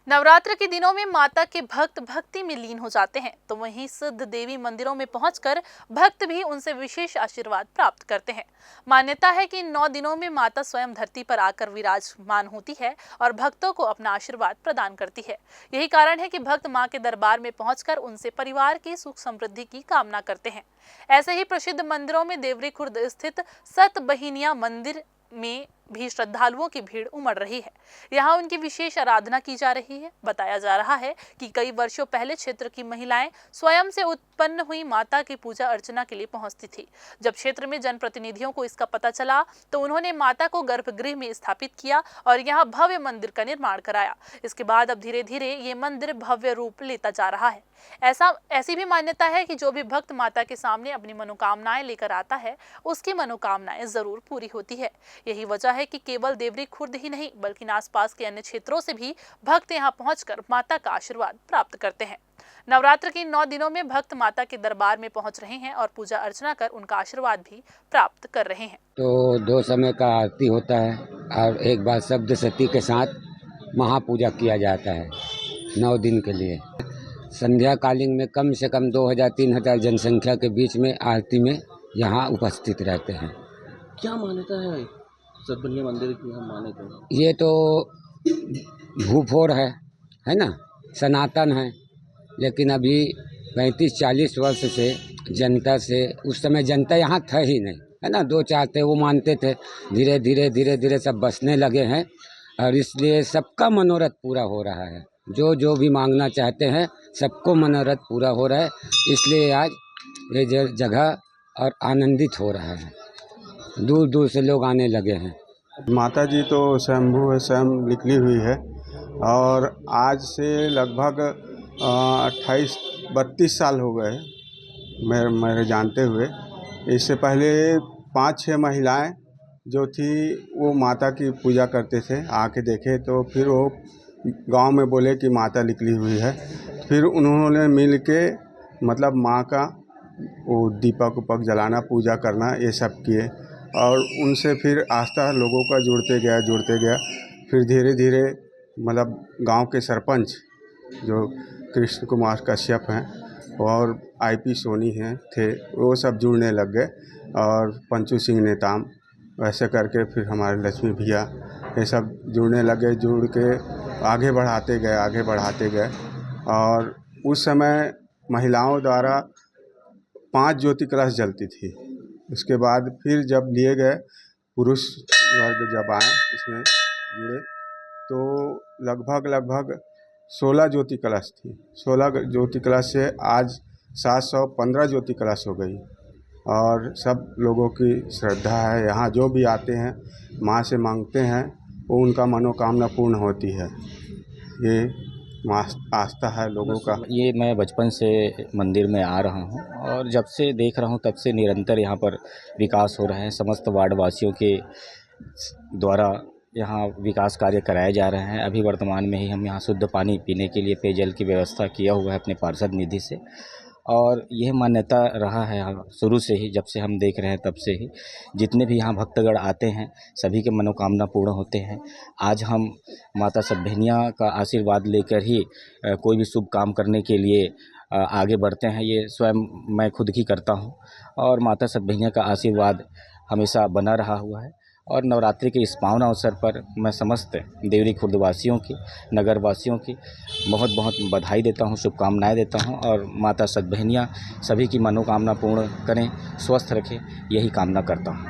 नवरात्र के दिनों में माता के भक्त भक्ति में लीन हो जाते हैं, तो वहीं सिद्ध देवी मंदिरों में पहुंचकर भक्त भी उनसे विशेष आशीर्वाद प्राप्त करते हैं। मान्यता है कि इन 9 दिनों में माता स्वयं धरती पर आकर विराजमान होती है और भक्तों को अपना आशीर्वाद प्रदान करती है। यही कारण है कि भक्त मां के दरबार में पहुंचकर उनसे परिवार की सुख समृद्धि की कामना करते हैं। ऐसे ही प्रसिद्ध मंदिरों में देवरी खुर्द स्थित सत बहिनिया मंदिर में भी श्रद्धालुओं की भीड़ उमड़ रही है। यहाँ उनकी विशेष आराधना की जा रही है। बताया जा रहा है कि कई वर्षों पहले क्षेत्र की महिलाएं स्वयं से उत्पन्न हुई माता की पूजा अर्चना के लिए पहुंचती थी। जब क्षेत्र में जनप्रतिनिधियों को इसका पता चला तो उन्होंने माता को गर्भगृह में स्थापित किया और यहाँ भव्य मंदिर का निर्माण कराया। इसके बाद अब धीरे धीरे ये मंदिर भव्य रूप लेता जा रहा है। ऐसी भी मान्यता है कि जो भी भक्त माता के सामने अपनी मनोकामनाएं लेकर आता है, उसकी मनोकामनाएं जरूर पूरी होती है। यही वजह है कि केवल देवरी खुर्द ही नहीं बल्कि आसपास के अन्य क्षेत्रों से भी भक्त यहां पहुंचकर माता का आशीर्वाद प्राप्त करते हैं। नवरात्र के 9 दिनों में भक्त माता के दरबार में पहुंच रहे हैं और पूजा अर्चना कर उनका आशीर्वाद भी प्राप्त कर रहे हैं। तो 2 समय का आरती होता है और एक बार शब्द सती के साथ महापूजा किया जाता है 9 दिन के लिए। संध्या कालीन में कम से कम 2000-3000 जनसंख्या के बीच में आरती में यहाँ उपस्थित रहते हैं। क्या मान्यता है सत बहिनिया मंदिर की? हम माने तो ये तो भूफोर है ना, सनातन है, लेकिन अभी 35-40 वर्ष से जनता से, उस समय जनता यहाँ था ही नहीं, है ना, 2-4 थे, वो मानते थे। धीरे धीरे सब बसने लगे हैं और इसलिए सबका मनोरथ पूरा हो रहा है। जो भी मांगना चाहते हैं सबको मनोरथ पूरा हो रहा है, इसलिए आज ये जगह और आनंदित हो रहा है। दूर दूर से लोग आने लगे हैं। माता जी तो स्वयंभू है, स्वयं निकली हुई है और आज से लगभग 28-32 साल हो गए मेरे जानते हुए। इससे पहले 5-6 महिलाएं जो थी वो माता की पूजा करते थे, आके देखे तो फिर वो गांव में बोले कि माता निकली हुई है। फिर उन्होंने मिल के मतलब माँ का वो दीपक उपक जलाना, पूजा करना, ये सब किए और उनसे फिर आस्था लोगों का जुड़ते गया। फिर धीरे धीरे मतलब गांव के सरपंच जो कृष्ण कुमार कश्यप हैं और IP सोनी हैं थे, वो सब जुड़ने लग गए और पंचू सिंह नेताम, वैसे करके फिर हमारे लक्ष्मी भैया, ये सब जुड़ने लगे। जुड़ के आगे बढ़ाते गए और उस समय महिलाओं द्वारा 5 ज्योति कलश जलती थी। उसके बाद फिर जब लिए गए, पुरुष वर्ग जब आए इसमें जुड़े तो लगभग 16 ज्योति कलश थी। 16 ज्योति कलश से आज 715 ज्योति कलश हो गई और सब लोगों की श्रद्धा है। यहाँ जो भी आते हैं माँ से मांगते हैं वो उनका मनोकामना पूर्ण होती है। ये आस्था है लोगों का। ये मैं बचपन से मंदिर में आ रहा हूँ और जब से देख रहा हूँ तब से निरंतर यहाँ पर विकास हो रहे हैं। समस्त वार्ड वासियों के द्वारा यहाँ विकास कार्य कराए जा रहे हैं। अभी वर्तमान में ही हम यहाँ शुद्ध पानी पीने के लिए पेयजल की व्यवस्था किया हुआ है अपने पार्षद निधि से और यह मान्यता रहा है शुरू से ही, जब से हम देख रहे हैं तब से ही। जितने भी यहाँ भक्तगण आते हैं सभी के मनोकामना पूर्ण होते हैं। आज हम माता सत बहिनिया का आशीर्वाद लेकर ही कोई भी शुभ काम करने के लिए आगे बढ़ते हैं। ये स्वयं मैं खुद ही करता हूँ और माता सत बहिनिया का आशीर्वाद हमेशा बना रहा हुआ है। और नवरात्रि के इस पावन अवसर पर मैं समस्त देवरी खुर्द वासियों की, नगर वासियों की बहुत बहुत बधाई देता हूं, शुभकामनाएं देता हूं और माता सत बहिनिया सभी की मनोकामना पूर्ण करें, स्वस्थ रखें, यही कामना करता हूं।